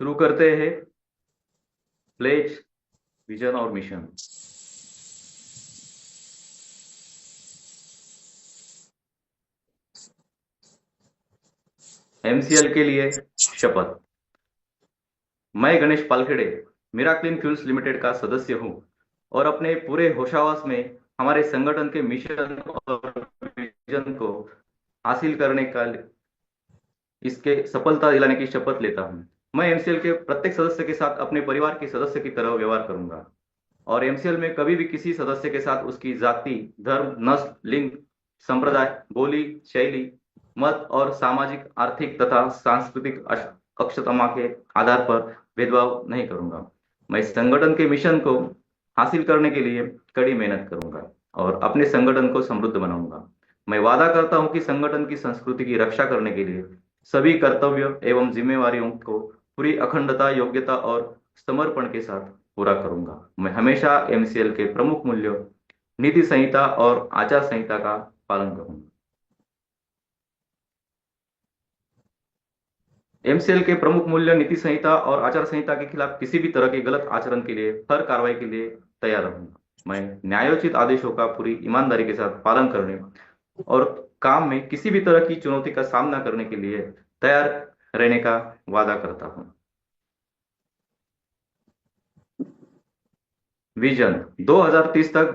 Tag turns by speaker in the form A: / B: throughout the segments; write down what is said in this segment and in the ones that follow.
A: शुरू करते हैं। प्लेज, विजन और मिशन। एमसीएल के लिए शपथ। मैं गणेश पालखेड़े मिराक्लिन फ्यूल्स लिमिटेड का सदस्य हूं और अपने पूरे होशावास में हमारे संगठन के मिशन और विजन को हासिल करने का इसके सफलता दिलाने की शपथ लेता हूं। मैं एमसीएल के प्रत्येक सदस्य के साथ अपने परिवार के सदस्य की तरह व्यवहार करूंगा और एमसीएल में कभी भी किसी सदस्य के साथ उसकी जाति, धर्म, नस्ल, लिंग, संप्रदाय, बोली, शैली, मत और सामाजिक, आर्थिक तथा सांस्कृतिक अक्षमता के आधार पर भेदभाव नहीं करूंगा। मैं इस संगठन के मिशन को हासिल करने के लिए कड़ी मेहनत करूंगा और अपने संगठन को समृद्ध बनाऊंगा। मैं वादा करता हूं कि संगठन की संस्कृति की रक्षा करने के लिए सभी कर्तव्य एवं जिम्मेवारियों को पूरी अखंडता, योग्यता और समर्पण के साथ पूरा करूंगा। मैं हमेशा एमसीएल के प्रमुख मूल्यों, नीति संहिता और आचार संहिता का पालन करूंगा। एमसीएल के प्रमुख मूल्य, नीति संहिता और आचार संहिता के खिलाफ किसी भी तरह के गलत आचरण के लिए हर कार्रवाई के लिए तैयार रहूंगा। मैं न्यायोचित आदेशों का पूरी ईमानदारी के साथ पालन करने और काम में किसी भी तरह की चुनौती का सामना करने के लिए तैयार रहने का वादा करता हूं। विजन 2030 तक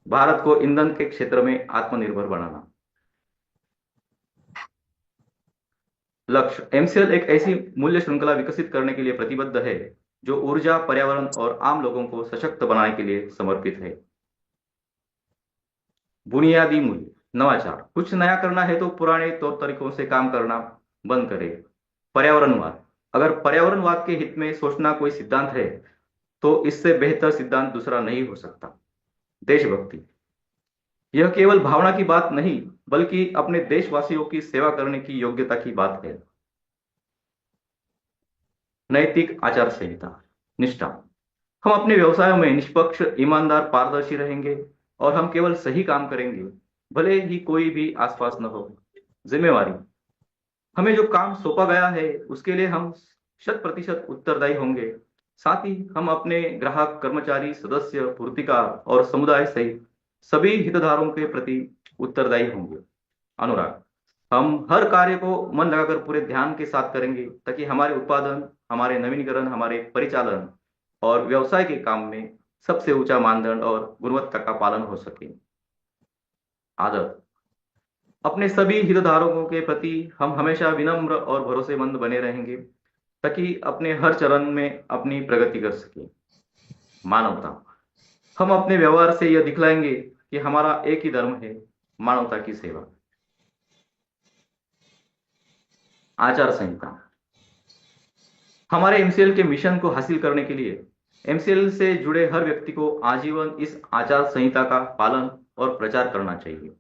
A: भारत को ईंधन के क्षेत्र में आत्मनिर्भर बनाना। लक्ष्य, एमसीएल एक ऐसी मूल्य श्रृंखला विकसित करने के लिए प्रतिबद्ध है जो ऊर्जा, पर्यावरण और आम लोगों को सशक्त बनाने के लिए समर्पित है। बुनियादी मूल्य, नवाचार, कुछ नया करना है तो पुराने तौर तरीकों से काम करना बंद करें। पर्यावरणवाद, अगर पर्यावरणवाद के हित में सोचना कोई सिद्धांत है तो इससे बेहतर सिद्धांत दूसरा नहीं हो सकता। देशभक्ति, यह केवल भावना की बात नहीं बल्कि अपने देशवासियों की सेवा करने की योग्यता की बात है। नैतिक आचार संहिता, निष्ठा, हम अपने व्यवसायों में निष्पक्ष, ईमानदार, पारदर्शी रहेंगे और हम केवल सही काम करेंगे, भले ही कोई भी आसपास न हो। जिम्मेवारी, हमें जो काम सौंपा गया है उसके लिए हम 100% उत्तरदायी होंगे। साथ ही हम अपने ग्राहक, कर्मचारी, सदस्य, पूर्तिकार और समुदाय सहित सभी हितधारकों के प्रति उत्तरदायी होंगे। अनुराग, हम हर कार्य को मन लगाकर पूरे ध्यान के साथ करेंगे ताकि हमारे उत्पादन, हमारे नवीनीकरण, हमारे परिचालन और व्यवसाय के काम में सबसे ऊंचा मानदंड और गुणवत्ता का पालन हो सके। आदत, अपने सभी हितधारकों के प्रति हम हमेशा विनम्र और भरोसेमंद बने रहेंगे ताकि अपने हर चरण में अपनी प्रगति कर सके। मानवता, हम अपने व्यवहार से यह दिखलाएंगे कि हमारा एक ही धर्म है, मानवता की सेवा। आचार संहिता, हमारे एमसीएल के मिशन को हासिल करने के लिए एमसीएल से जुड़े हर व्यक्ति को आजीवन इस आचार संहिता का पालन और प्रचार करना चाहिए।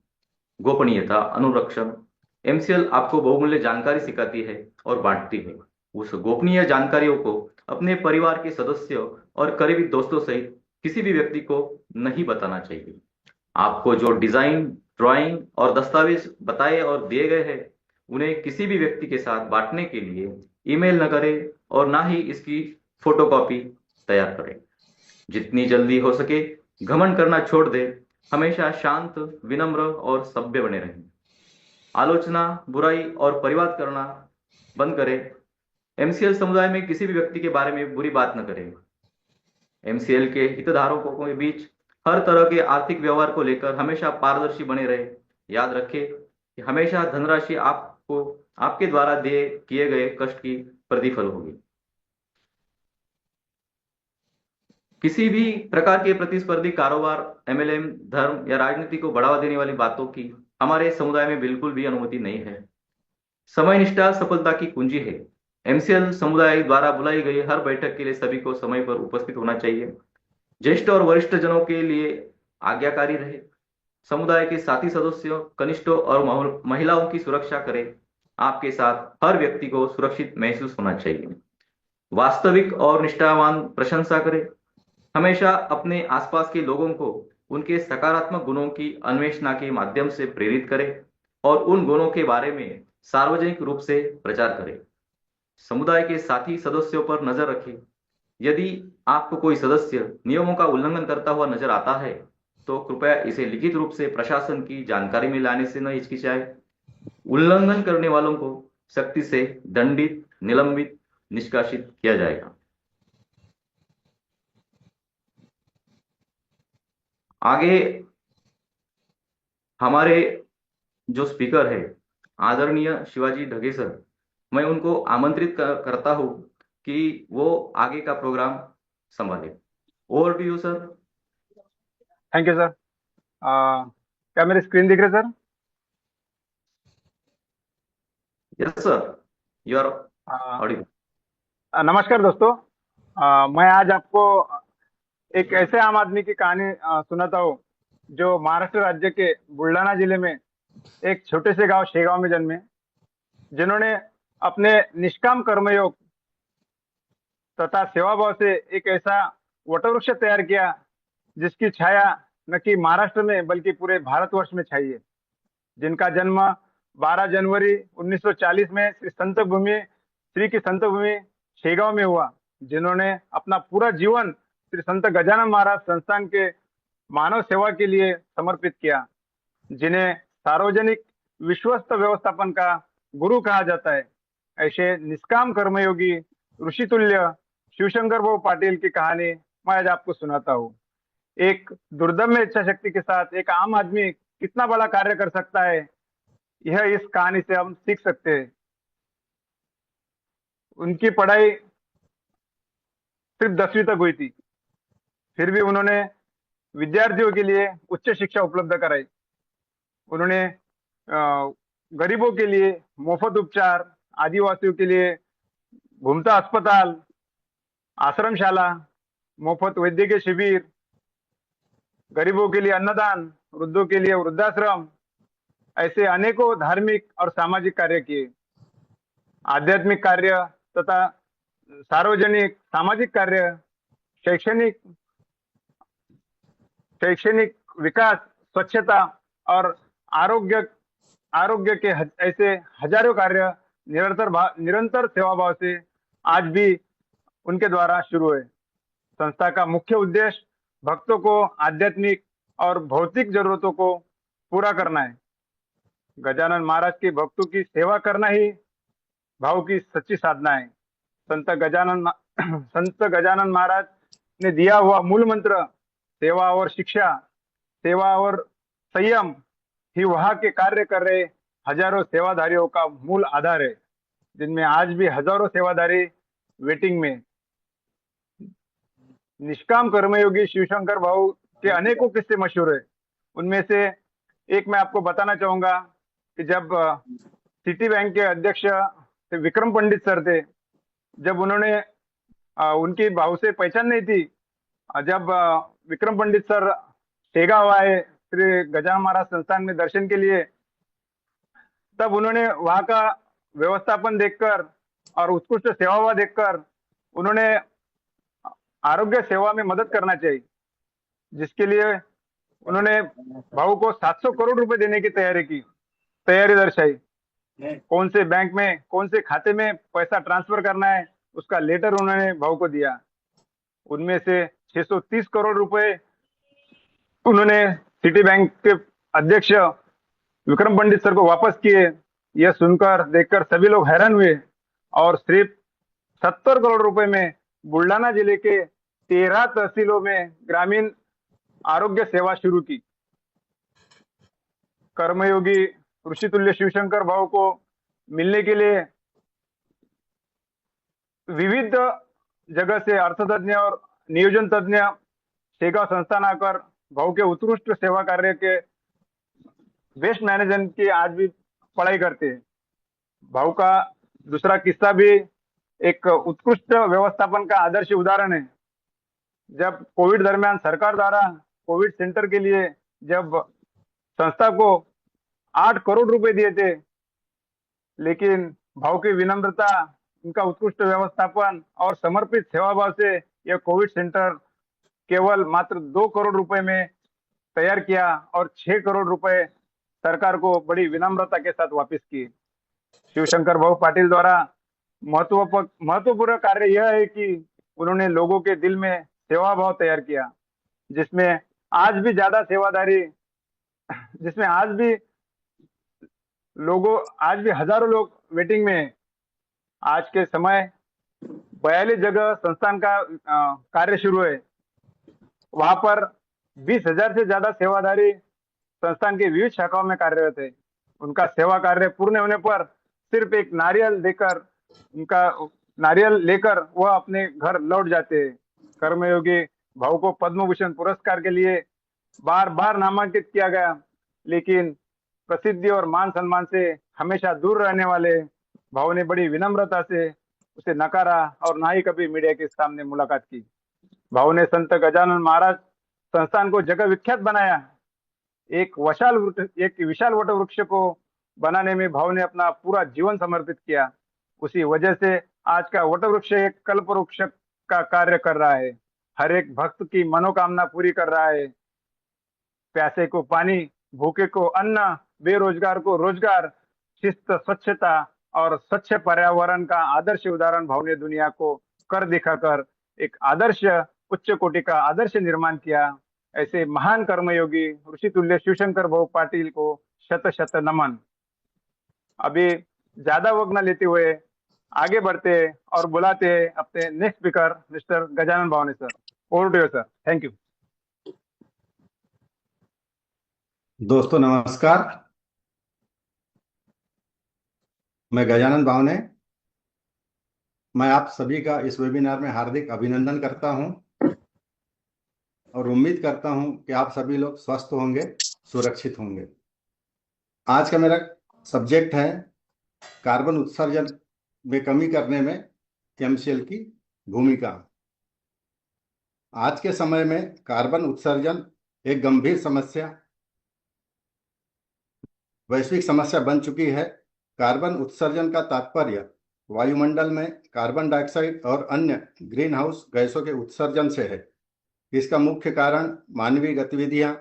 A: गोपनीयता, अनुरक्षण, एमसीएल आपको बहुमूल्य जानकारी सिखाती है और बांटती है। उस गोपनीय जानकारियों को अपने परिवार के सदस्यों और करीबी दोस्तों सहित किसी भी व्यक्ति को नहीं बताना चाहिए। आपको जो डिजाइन, ड्राइंग और दस्तावेज बताए और दिए गए हैं उन्हें किसी भी व्यक्ति के साथ बांटने के लिए ईमेल न करें और ना ही इसकी फोटोकॉपी तैयार करें। जितनी जल्दी हो सके घमंड करना छोड़ दें। हमेशा शांत, विनम्र और सभ्य बने रहें। आलोचना, बुराई और परिवाद करना बंद करें। एमसीएल समुदाय में किसी भी व्यक्ति के बारे में बुरी बात न करें। एमसीएल के हितधारकों के बीच हर तरह के आर्थिक व्यवहार को लेकर हमेशा पारदर्शी बने रहे। याद रखें कि हमेशा धनराशि आपको आपके द्वारा दिए किए गए कष्ट की प्रतिफल होगी। किसी भी प्रकार के प्रतिस्पर्धी कारोबार, एमएलएम, धर्म या राजनीति को बढ़ावा देने वाली बातों की हमारे समुदाय में बिल्कुल भी अनुमति नहीं है। समय निष्ठा सफलता की कुंजी है। एमसीएल समुदाय द्वारा बुलाई गई हर बैठक के लिए सभी को समय पर उपस्थित होना चाहिए। ज्येष्ठ और वरिष्ठ जनों के लिए आज्ञाकारी रहे। समुदाय के साथी सदस्यों, कनिष्ठों और महिलाओं की सुरक्षा करें। आपके साथ हर व्यक्ति को सुरक्षित महसूस होना चाहिए। वास्तविक और निष्ठावान प्रशंसा करें। हमेशा अपने आसपास के लोगों को उनके सकारात्मक गुणों की अन्वेषणा के माध्यम से प्रेरित करें और उन गुणों के बारे में सार्वजनिक रूप से प्रचार करें। समुदाय के साथी सदस्यों पर नजर रखें। यदि आपको कोई सदस्य नियमों का उल्लंघन करता हुआ नजर आता है तो कृपया इसे लिखित रूप से प्रशासन की जानकारी में लाने से न हिचकिचाए। उल्लंघन करने वालों को सख्ती से दंडित, निलंबित, निष्कासित किया जाएगा। आगे हमारे जो स्पीकर है आदरणीय शिवाजी ढगे सर, मैं उनको आमंत्रित करता हूं कि वो आगे का प्रोग्राम संभाले। Over to you sir.
B: Thank you sir. क्या मेरी स्क्रीन दिख रही है sir?
A: Yes sir, you are
B: uh,
A: audible.
B: नमस्कार दोस्तों। मैं आज आपको एक ऐसे आम आदमी की कहानी सुनाता हूँ जो महाराष्ट्र राज्य के बुल्ढाना जिले में एक छोटे से गांव शेगांव में जन्मे, जिन्होंने अपने निष्काम कर्मयोग तथा सेवाभाव से एक ऐसा वटवृक्ष तैयार किया जिसकी छाया न कि महाराष्ट्र में बल्कि पूरे भारतवर्ष में छाई है। जिनका जन्म 12 जनवरी 1940 में श्री की संत भूमि शेगांव में हुआ। जिन्होंने अपना पूरा जीवन श्री संत गजानन महाराज संस्थान के मानव सेवा के लिए समर्पित किया, जिन्हें सार्वजनिक विश्वस्त व्यवस्थापन का गुरु कहा जाता है। ऐसे निष्काम कर्मयोगी ऋषितुल्य शिवशंकर भाऊ पाटिल की कहानी मैं आज आपको सुनाता हूँ। एक दुर्दम्य इच्छा शक्ति के साथ एक आम आदमी कितना बड़ा कार्य कर सकता है, यह इस कहानी से हम सीख सकते हैं। उनकी पढ़ाई सिर्फ 10वीं तक हुई थी, फिर भी उन्होंने विद्यार्थियों के लिए उच्च शिक्षा उपलब्ध कराई। उन्होंने गरीबों के लिए मुफ्त उपचार, आदिवासियों के लिए घूमता अस्पताल, आश्रमशाला, मुफ्त वैद्यकीय शिविर, गरीबों के लिए अन्नदान, वृद्धों के लिए वृद्धाश्रम, ऐसे अनेकों धार्मिक और सामाजिक कार्य किए। आध्यात्मिक कार्य तथा सार्वजनिक सामाजिक कार्य, शैक्षणिक शैक्षणिक विकास, स्वच्छता और आरोग्य आरोग्य के ऐसे हजारों कार्य निरंतर सेवा भाव से आज भी उनके द्वारा शुरू है। संस्था का मुख्य उद्देश्य भक्तों को आध्यात्मिक और भौतिक जरूरतों को पूरा करना है। गजानन महाराज के भक्तों की सेवा करना ही भाव की सच्ची साधना है। संत गजानन महाराज ने दिया हुआ मूल मंत्र सेवा और शिक्षा, सेवा और संयम ही वहां के कार्य कर रहे हजारों सेवाधारियों का मूल आधार है, जिनमें आज भी हजारों सेवाधारी वेटिंग में। निष्काम कर्मयोगी शिवशंकर भाऊ के अनेकों किस्से मशहूर है। उनमें से एक मैं आपको बताना चाहूंगा कि जब सिटी बैंक के अध्यक्ष विक्रम पंडित सर थे, जब उन्होंने उनकी भाव से पहचान नहीं थी, जब विक्रम पंडित सर शेगांव आए श्री गजानन महाराज संस्थान में दर्शन के लिए, तब उन्होंने वहां का व्यवस्थापन देखकर और उत्कृष्ट सेवा देखकर उन्होंने आरोग्य सेवा में मदद करना चाहिए, जिसके लिए उन्होंने भाऊ को 700 करोड़ रुपए देने की तैयारी दर्शाई। कौन से बैंक में कौन से खाते में पैसा ट्रांसफर करना है उसका लेटर उन्होंने भाऊ को दिया। उनमें से 630 करोड़ रुपए उन्होंने सिटी बैंक के अध्यक्ष विक्रम पंडित सर को वापस किए। यह सुनकर देखकर सभी लोग हैरान हुए और सिर्फ 70 करोड़ रुपए में बुल्ढाना जिले के 13 तहसीलों में ग्रामीण आरोग्य सेवा शुरू की। कर्मयोगी ऋषितुल्य शिवशंकर भाव को मिलने के लिए विविध जगह से अर्थतज्ञ और नियोजन तज्ञ शेगांव संस्थान आकर भाव के उत्कृष्ट सेवा कार्य के वेस्ट मैनेजमेंट की आज भी पढ़ाई करते हैं। भाव का दूसरा किस्सा भी एक उत्कृष्ट व्यवस्थापन का आदर्श उदाहरण है। जब कोविड दरमियान सरकार द्वारा कोविड सेंटर के लिए जब संस्था को 8 करोड़ रुपए दिए थे, लेकिन भाव की विनम्रता, उनका उत्कृष्ट व्यवस्थापन और समर्पित सेवा भाव से यह कोविड सेंटर केवल मात्र 2 करोड़ रुपए में तैयार किया और 6 करोड़ रुपए सरकार को बड़ी विनम्रता के साथ वापस किए। शिवशंकर भाऊ पाटिल द्वारा महत्वपूर्ण कार्य यह है कि उन्होंने लोगों के दिल में सेवा भाव तैयार किया, जिसमें आज भी ज्यादा सेवादारी, जिसमें आज भी हजारों लोग वेटिंग में हैं। आज के समय 42 जगह संस्थान का कार्य शुरू है। वहां पर 20,000 से ज्यादा सेवादारी संस्थान की विविध शाखाओं में कार्यरत है। उनका सेवा कार्य पूर्ण होने पर सिर्फ एक उनका नारियल लेकर वह अपने घर लौट जाते हैं। कर्मयोगी भाव को पद्म भूषण पुरस्कार के लिए बार बार नामांकित किया गया, लेकिन प्रसिद्धि और मान सम्मान से हमेशा दूर रहने वाले भाव ने बड़ी विनम्रता से उसे नकारा और ना ही कभी मीडिया के सामने मुलाकात की। भाव ने संत गजानन महाराज संस्थान को जगह विख्यात बनाया। एक विशाल वट वृक्ष को बनाने में भाव ने अपना पूरा जीवन समर्पित किया। उसी वजह से आज का वट वृक्ष एक कल्प वृक्ष का कार्य कर रहा है। हर एक भक्त की मनोकामना पूरी कर रहा है। प्यासे को पानी, भूखे को अन्न, बेरोजगार को रोजगार, शिस्त, स्वच्छता और स्वच्छ पर्यावरण का आदर्श उदाहरण भाव ने दुनिया को कर दिखाकर एक आदर्श, उच्च कोटि का आदर्श निर्माण किया। ऐसे महान कर्मयोगी ऋषि तुल्य शिवशंकर भाऊ पाटिल को शत शत नमन। अभी ज्यादा वक्त न लेते हुए आगे बढ़ते और बुलाते अपने next speaker mister Gajanan Bhavne sir. Over to you sir. Thank you.
C: दोस्तों नमस्कार, मैं गजानन भावने। मैं आप सभी का इस वेबिनार में हार्दिक अभिनंदन करता हूं और उम्मीद करता हूं कि आप सभी लोग स्वस्थ होंगे, सुरक्षित होंगे। आज का मेरा सब्जेक्ट है कार्बन उत्सर्जन में कमी करने में एमसीएल की भूमिका। आज के समय में कार्बन उत्सर्जन एक गंभीर समस्या, वैश्विक समस्या बन चुकी है। कार्बन उत्सर्जन का तात्पर्य वायुमंडल में कार्बन डाइऑक्साइड और अन्य ग्रीन हाउस गैसों के उत्सर्जन से है। इसका मुख्य कारण मानवीय गतिविधियां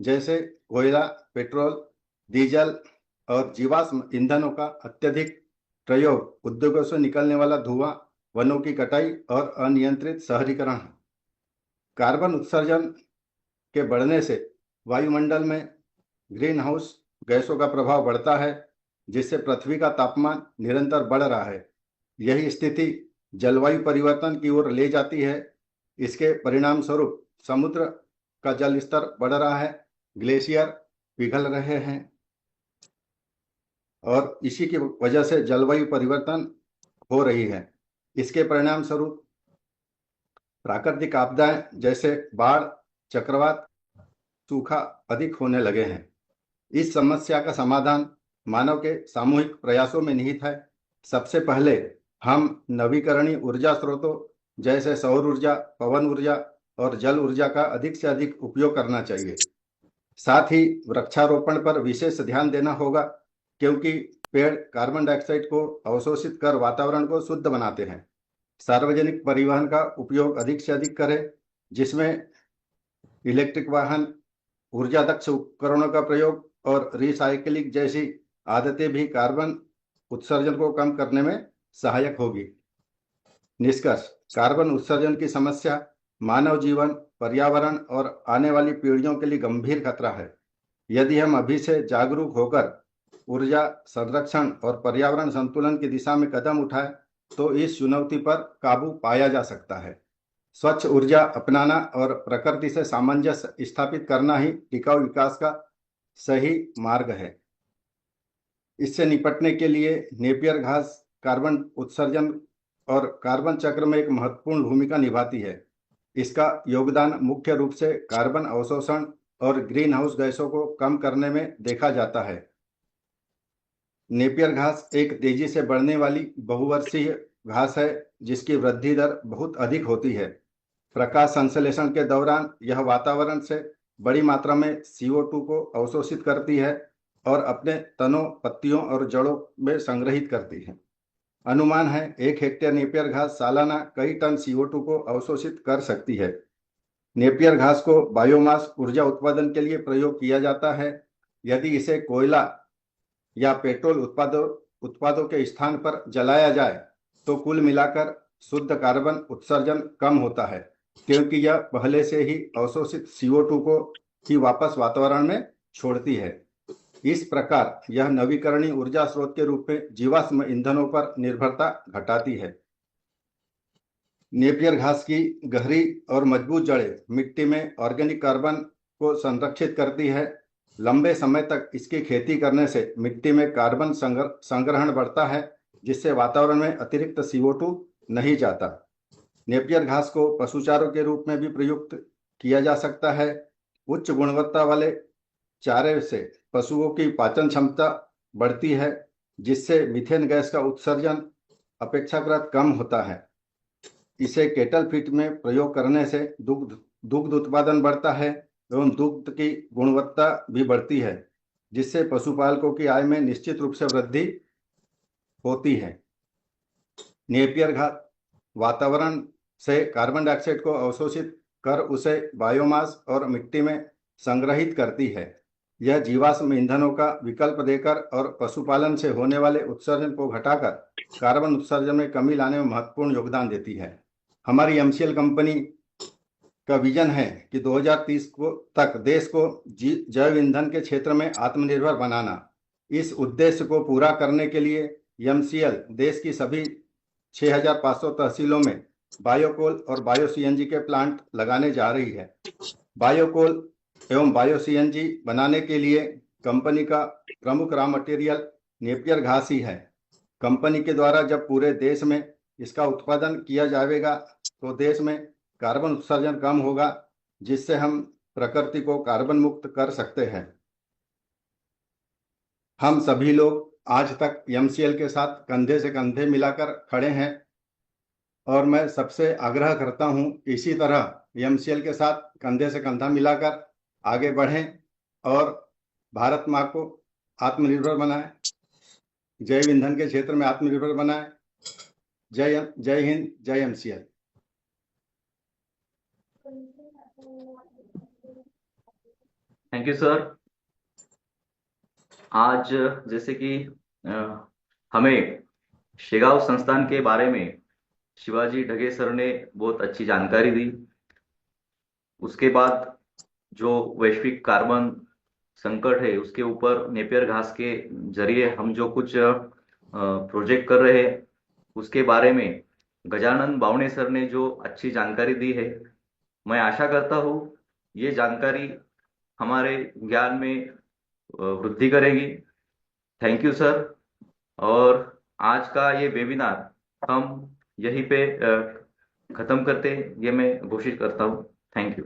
C: जैसे कोयला, पेट्रोल, डीजल और जीवाश्म ईंधनों का अत्यधिक प्रयोग, उद्योगों से निकलने वाला धुआं, वनों की कटाई और अनियंत्रित शहरीकरण है। कार्बन उत्सर्जन के बढ़ने से वायुमंडल में ग्रीन हाउस गैसों का प्रभाव बढ़ता है, जिससे पृथ्वी का तापमान निरंतर बढ़ रहा है। यही स्थिति जलवायु परिवर्तन की ओर ले जाती है। इसके परिणाम स्वरूप समुद्र का जल स्तर बढ़ रहा है, ग्लेशियर पिघल रहे हैं और इसी की वजह से जलवायु परिवर्तन हो रही है। इसके परिणाम स्वरूप प्राकृतिक आपदाएं जैसे बाढ़, चक्रवात, सूखा अधिक होने लगे हैं। इस समस्या का समाधान मानव के सामूहिक प्रयासों में निहित है। सबसे पहले हम नवीकरणीय ऊर्जा स्रोतों जैसे सौर ऊर्जा, पवन ऊर्जा और जल ऊर्जा का अधिक से अधिक उपयोग करना चाहिए। साथ ही वृक्षारोपण पर विशेष ध्यान देना होगा, क्योंकि पेड़ कार्बन डाइऑक्साइड को अवशोषित कर वातावरण को शुद्ध बनाते हैं। सार्वजनिक परिवहन का उपयोग अधिक से अधिक करें, जिसमें इलेक्ट्रिक वाहन, ऊर्जा दक्ष उपकरणों का प्रयोग और रिसाइकलिंग जैसी आदतें भी कार्बन उत्सर्जन को कम करने में सहायक होगी। निष्कर्ष: कार्बन उत्सर्जन की समस्या मानव जीवन, पर्यावरण और आने वाली पीढ़ियों के लिए गंभीर खतरा है। यदि हम अभी से जागरूक होकर ऊर्जा संरक्षण और पर्यावरण संतुलन की दिशा में कदम उठाएं, तो इस चुनौती पर काबू पाया जा सकता है। स्वच्छ ऊर्जा अपनाना और प्रकृति से सामंजस्य स्थापित करना ही टिकाऊ विकास का सही मार्ग है। इससे निपटने के लिए नेपियर घास कार्बन उत्सर्जन और कार्बन चक्र में एक महत्वपूर्ण भूमिका निभाती है। इसका योगदान मुख्य रूप से कार्बन अवशोषण और ग्रीन हाउस गैसों को कम करने में देखा जाता है। नेपियर घास एक तेजी से बढ़ने वाली बहुवर्षीय घास है, जिसकी वृद्धि दर बहुत अधिक होती है। प्रकाश संश्लेषण के दौरान यह वातावरण से बड़ी मात्रा में CO2 को अवशोषित करती है और अपने तनों, पत्तियों और जड़ों में संग्रहित करती है। अनुमान है 1 हेक्टेयर नेपियर घास सालाना कई टन CO2 को अवशोषित कर सकती है। नेपियर घास को बायोमास ऊर्जा उत्पादन के लिए प्रयोग किया जाता है। यदि इसे कोयला या पेट्रोल उत्पादों के स्थान पर जलाया जाए तो कुल मिलाकर शुद्ध कार्बन उत्सर्जन कम होता है, क्योंकि यह पहले से ही अवशोषित CO2 को ही वापस वातावरण में छोड़ती है। इस प्रकार यह नवीकरणीय ऊर्जा स्रोत के रूप में जीवाश्म ईंधनों पर निर्भरता घटाती है। नेपियर घास की गहरी और मजबूत जड़ें मिट्टी में ऑर्गेनिक कार्बन को संरक्षित करती है। लंबे समय तक इसकी खेती करने से मिट्टी में कार्बन संग्रहण बढ़ता है, जिससे वातावरण में अतिरिक्त CO2 नहीं जाता। नेपियर घास को पशुचारों के रूप में भी प्रयुक्त किया जा सकता है। उच्च गुणवत्ता वाले चारे से पशुओं की पाचन क्षमता बढ़ती है, जिससे मीथेन गैस का उत्सर्जन अपेक्षाकृत कम होता है। इसे केटल फीड में प्रयोग करने से दुग्ध उत्पादन बढ़ता है एवं दुग्ध की गुणवत्ता भी बढ़ती है, जिससे पशुपालकों की आय में निश्चित रूप से वृद्धि होती है। नेपियर घास वातावरण से कार्बन डाइऑक्साइड को अवशोषित कर उसे बायोमास और मिट्टी में संग्रहित करती है। यह जीवाश्म ईंधनों का विकल्प देकर और पशुपालन से होने वाले उत्सर्जन को घटाकर कार्बन उत्सर्जन में कमी लाने में महत्वपूर्ण योगदान देती है। हमारी MCL कंपनी का विजन है कि 2030 तक देश को जैव ईंधन के क्षेत्र में आत्मनिर्भर बनाना। इस उद्देश्य को पूरा करने के लिए MCL देश की सभी 6500 तहसीलों में बायोकोल और बायो CNG के प्लांट लगाने जा रही है। बायोकोल एवं बायो CNG बनाने के लिए कंपनी का प्रमुख रॉ मटेरियल नेपियर घास ही है। कंपनी के द्वारा जब पूरे देश में इसका उत्पादन किया जाएगा तो देश में कार्बन उत्सर्जन कम होगा, जिससे हम प्रकृति को कार्बन मुक्त कर सकते हैं। हम सभी लोग आज तक MCL के साथ कंधे से कंधे मिलाकर खड़े हैं और मैं सबसे आग्रह करता हूं इसी तरह MCL के साथ कंधे से कंधा मिलाकर आगे बढ़ें और भारत माँ को आत्मनिर्भर बनाएं, जैव ईंधन के क्षेत्र में आत्मनिर्भर बनाएं। जय हिंद, जय MCL।
A: Thank you sir. आज जैसे कि हमें शेगांव संस्थान के बारे में शिवाजी ढगे सर ने बहुत अच्छी जानकारी दी। उसके बाद जो वैश्विक कार्बन संकट है उसके ऊपर नेपियर घास के जरिए हम जो कुछ प्रोजेक्ट कर रहे हैं उसके बारे में गजानन बावणे सर ने जो अच्छी जानकारी दी है, मैं आशा करता हूँ ये जानकारी हमारे ज्ञान में वृद्धि करेगी। Thank you sir. और आज का ये वेबिनार हम यहीं पे खत्म करते हैं, ये मैं घोषित करता हूँ। Thank you.